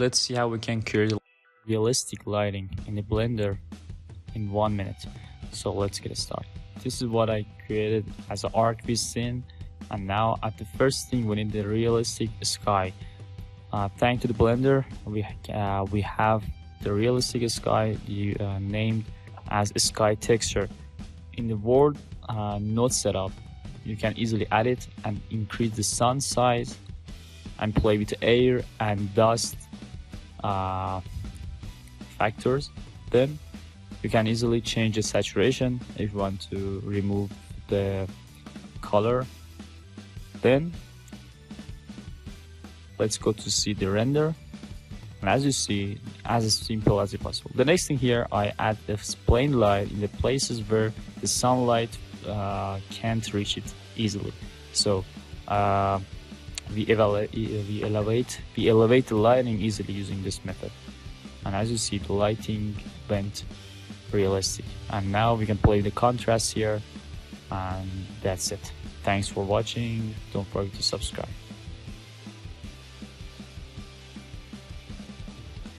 Let's see how we can create realistic lighting in the Blender in 1 minute. So let's get started. This is what I created as an ArcViz scene, and now at the first thing we need the realistic sky. Thanks to the Blender, we have the realistic sky named as sky texture. In the world node setup, you can easily add it and increase the sun size and play with air and dust factors. Then you can easily change the saturation if you want to remove the color. Then let's go to see the render, and as you see, as simple as possible. The next thing here, I add this plain light in the places where the sunlight can't reach it easily. So we elevate the lighting easily using this method, and as you see, the lighting went realistic. And now we can play the contrast here, and that's it. Thanks for watching. Don't forget to subscribe.